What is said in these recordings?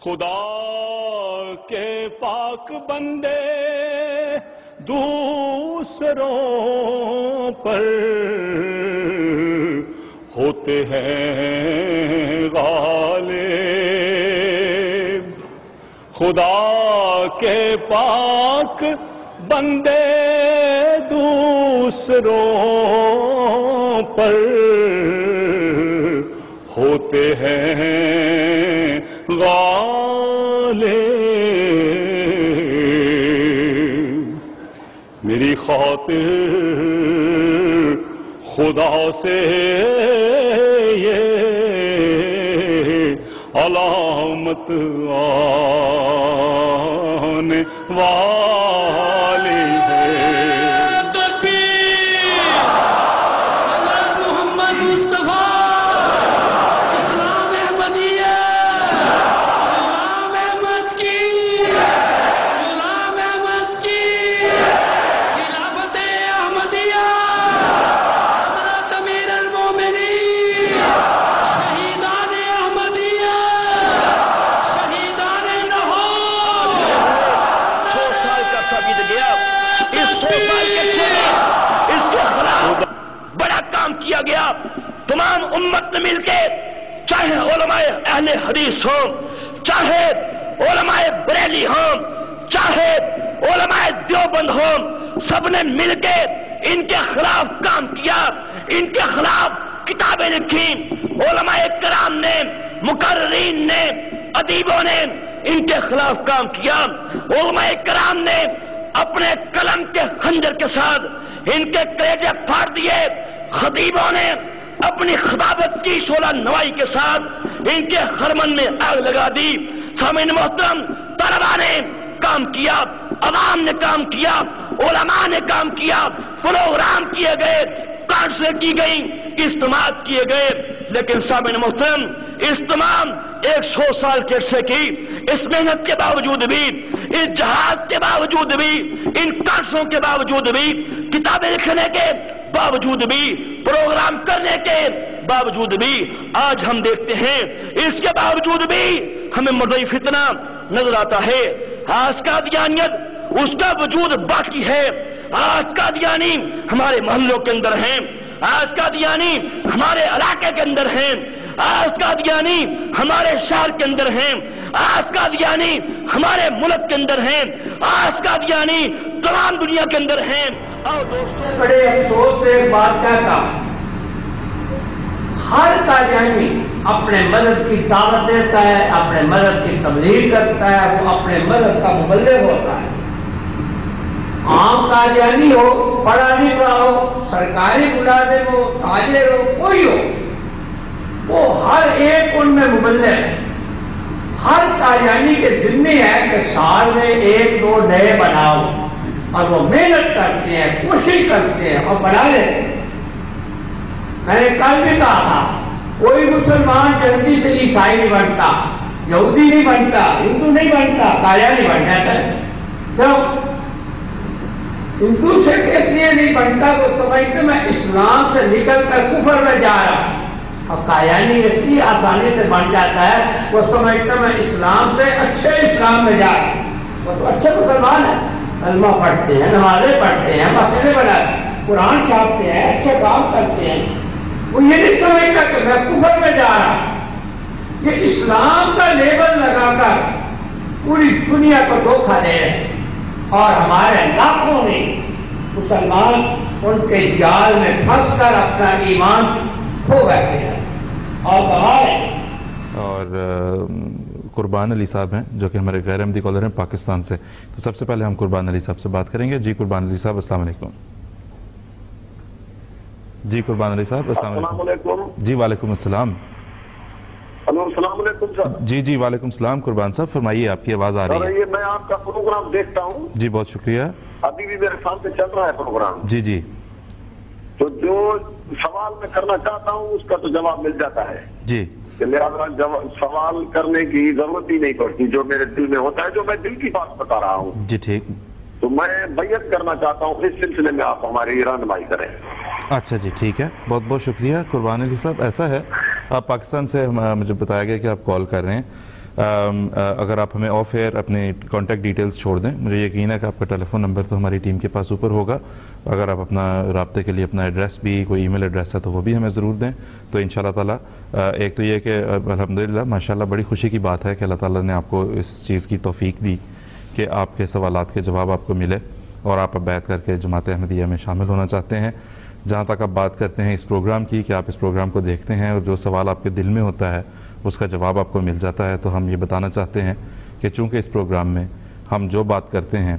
خدا کے پاک بندے دوسروں پر ہوتے ہیں غالب، خدا کے پاک بندے دوسروں پر ہوتے ہیں غالب۔ میری خاطر خدا سے یہ علامت آنے والی ہے۔ کیا گیا تمام امت نے مل کے، چاہے علماء اہل حدیث ہوں، چاہے علماء بریلی ہوں، چاہے علماء دیوبند ہوں، سب نے مل کے ان کے خلاف کام کیا، ان کے خلاف کتابیں لکھی۔ علماء کرام نے، مقررین نے، ادیبوں نے ان کے خلاف کام کیا۔ علماء کرام نے اپنے قلم کے خنجر کے ساتھ ان کے کلیجے پھاڑ دیے، خطیبوں نے اپنی خطابت کی شعلہ نوائی کے ساتھ ان کے خرمن میں آگ لگا دی۔ سامعین محترم، طلباء نے کام کیا، عوام نے کام کیا، علماء نے کام کیا، پروگرام کیے گئے، کانفرنس کی گئی، اجتماعات کیے گئے، لیکن سامعین محترم اس تمام 100 سال کے عرصے کی اس محنت کے باوجود بھی، اس جہاد کے باوجود بھی، ان کانفرنسوں کے باوجود بھی، کتابیں لکھنے کے باوجود بھی، پروگرام کرنے کے باوجود بھی، آج ہم دیکھتے ہیں اس کے باوجود بھی ہمیں مردئی فتنہ نظر آتا ہے۔ آج قادیانیت اس کا وجود باقی ہے، آج قادیانی ہمارے محلوں کے اندر ہیں، آج قادیانی ہمارے علاقے کے اندر ہیں، آج قادیانی ہمارے شہر کے اندر ہیں، آج قادیانی ہمارے ملک کے اندر ہیں، آج قادیانی تمام دنیا کے اندر ہیں۔ اور دوستوں، بڑے افسوس سے ایک بات کہتا، ہر قادیانی اپنے مذہب کی دعوت دیتا ہے، اپنے مذہب کی تبلیغ کرتا ہے، وہ اپنے مذہب کا مبلغ ہوتا ہے۔ عام قادیانی ہو، پڑھا لکھا ہو، سرکاری ملازم ہو، تاجر ہو، کوئی ہو، وہ ہر ایک ان میں مبلغ ہے۔ ہر قادیانی کے ذمہ ہے کہ سال میں 1-2 نئے بناؤ، اور وہ محنت کرتے ہیں، کوشش کرتے ہیں اور بنا لیتے ہیں۔ میں نے کل بھی کہا تھا، کوئی مسلمان جلدی سے عیسائی نہیں بنتا، یہودی نہیں بنتا، ہندو نہیں بنتا، قادیانی بن جاتا ہے۔ کیوں؟ ہندو سے اس لیے نہیں بنتا، وہ سمجھتے میں اسلام سے نکل کر کفر میں جا رہا ہوں، اور قادیانی اس لیے آسانی سے بن جاتا ہے، وہ سمجھتا میں اسلام سے اچھے اسلام میں جا رہا ہوں۔ وہ تو اچھے مسلمان ہیں، کلمہ پڑھتے ہیں، نمازیں پڑھتے ہیں، مسجدیں بناتے ہیں، قرآن چھاپتے ہیں، اچھے کام کرتے ہیں۔ وہ یہ نہیں سمجھتا کہ میں کفر میں جا رہا ہوں۔ یہ اسلام کا لیبل لگا کر پوری دنیا کو دھوکہ دے رہے ہیں، اور ہمارے لاکھوں نے مسلمان ان کے جال میں پھنس کر اپنا ایمان کھو بیٹھے ہیں اور گوا رہے ہیں۔ اور قربان علی صاحب ہیں جو کہ ہمارے غیر احمدی کالر ہیں پاکستان سے، تو سب سے پہلے ہم قربان علی صاحب سے بات کریں گے۔ جی قربان علی صاحب السلام علیکم۔ جی قربان علی صاحب السلام علیکم۔ جی وعلیکم السلام۔ السلام علیکم سر۔ جی جی وعلیکم السلام قربان صاحب، فرمائیے، آپ کی آواز آ رہی ہے۔ یہ میں آپ کا پروگرام دیکھتا ہوں، جی بہت شکریہ۔ ابھی بھی میرے سامنے چل رہا ہے پروگرام۔ جی جی، تو جو سوال میں کرنا چاہتا ہوں اس کا تو جواب مل جاتا ہے جی کہ لہٰذا سوال کرنے کی ضرورت ہی نہیں پڑتی، جو میرے دل میں ہوتا ہے، جو میں دل کی بات بتا رہا ہوں۔ جی ٹھیک، تو میں بیعت کرنا چاہتا ہوں، اس سلسلے میں آپ ہماری رہنمائی کریں۔ اچھا جی ٹھیک ہے، بہت بہت شکریہ قربان علی صاحب۔ ایسا ہے آپ پاکستان سے مجھے بتایا گیا کہ آپ کال کر رہے ہیں، اگر آپ ہمیں آف ایئر اپنے کانٹیکٹ ڈیٹیلز چھوڑ دیں، مجھے یقین ہے کہ آپ کا ٹیلی فون نمبر تو ہماری ٹیم کے پاس اوپر ہوگا، اگر آپ اپنا رابطے کے لیے اپنا ایڈریس بھی، کوئی ای میل ایڈریس ہے تو وہ بھی ہمیں ضرور دیں، تو انشاءاللہ تعالیٰ ایک تو یہ کہ الحمدللہ ماشاءاللہ بڑی خوشی کی بات ہے کہ اللہ تعالیٰ نے آپ کو اس چیز کی توفیق دی کہ آپ کے سوالات کے جواب آپ کو ملے اور آپ اب بیعت کر کے جماعت احمدیہ میں شامل ہونا چاہتے ہیں۔ جہاں تک آپ بات کرتے ہیں اس پروگرام کی کہ آپ اس پروگرام کو دیکھتے ہیں اور جو سوال آپ کے دل میں ہوتا ہے اس کا جواب آپ کو مل جاتا ہے، تو ہم یہ بتانا چاہتے ہیں کہ چونکہ اس پروگرام میں ہم جو بات کرتے ہیں،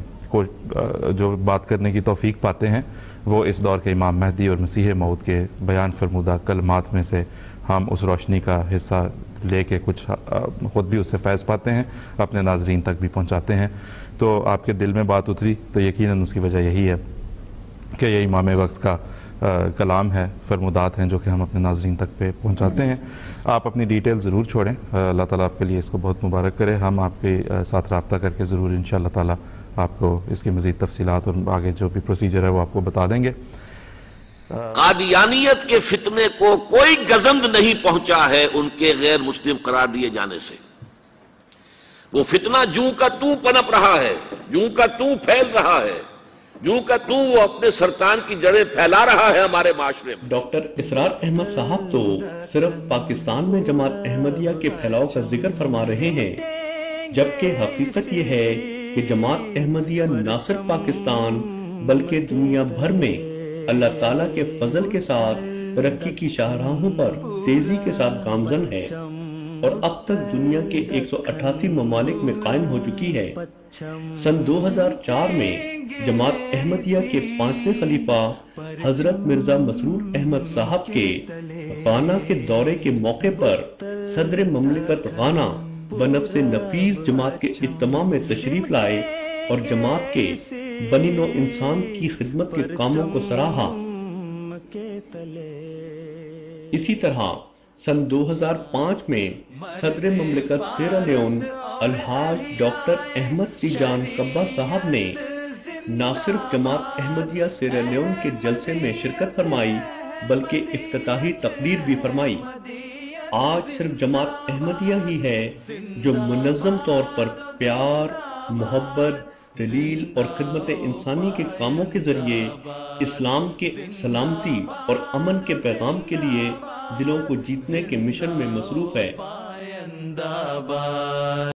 جو بات کرنے کی توفیق پاتے ہیں، وہ اس دور کے امام مہدی اور مسیح موعود کے بیان فرمودہ کلمات میں سے ہم اس روشنی کا حصہ لے کے کچھ خود بھی اس سے فیض پاتے ہیں، اپنے ناظرین تک بھی پہنچاتے ہیں۔ تو آپ کے دل میں بات اتری تو یقیناً اس کی وجہ یہی ہے کہ یہ امام وقت کا کلام ہے، فرمودات ہیں جو کہ ہم اپنے ناظرین تک پہ پہنچاتے ہیں۔ آپ اپنی ڈیٹیل ضرور چھوڑیں، اللہ تعالیٰ آپ کے لیے اس کو بہت مبارک کرے۔ ہم آپ کے ساتھ رابطہ کر کے ضرور انشاءاللہ تعالیٰ آپ کو اس کی مزید تفصیلات اور آگے جو بھی پروسیجر ہے وہ آپ کو بتا دیں گے۔ قادیانیت کے فتنے کو کوئی گزند نہیں پہنچا ہے ان کے غیر مسلم قرار دیے جانے سے۔ وہ فتنہ جوں کا توں پنپ رہا ہے، جوں کا توں پھیل رہا ہے، جوں کا توں وہ اپنے سرطان کی جڑیں پھیلا رہا ہے ہمارے معاشرے میں۔ ڈاکٹر اسرار احمد صاحب تو صرف پاکستان میں جماعت احمدیہ کے پھیلاؤ کا ذکر فرما رہے ہیں، جبکہ حقیقت یہ ہے کہ جماعت احمدیہ نہ صرف پاکستان بلکہ دنیا بھر میں اللہ تعالیٰ کے فضل کے ساتھ ترقی کی شاہراہوں پر تیزی کے ساتھ گامزن ہے اور اب تک دنیا کے 188 ممالک میں قائم ہو چکی ہے۔ سن 2004 میں جماعت احمدیہ کے 5ویں خلیفہ حضرت مرزا مسرور احمد صاحب کے غانا کے دورے کے موقع پر صدر مملکت غانا بنفس نفیس جماعت کے اجتماع میں تشریف لائے اور جماعت کے بنی نوع انسان کی خدمت کے کاموں کو سراہا۔ اسی طرح سن 2005 میں صدر مملکت سیرا لیون الحاج ڈاکٹر احمد تیجان کبا صاحب نے نہ صرف جماعت احمدیہ سیرا لیون کے جلسے میں شرکت فرمائی بلکہ افتتاحی تقریر بھی فرمائی۔ آج صرف جماعت احمدیہ ہی ہے جو منظم طور پر پیار، محبت، دلیل اور خدمت انسانی کے کاموں کے ذریعے اسلام کے سلامتی اور امن کے پیغام کے لیے دلوں کو جیتنے کے مشن میں مصروف ہے۔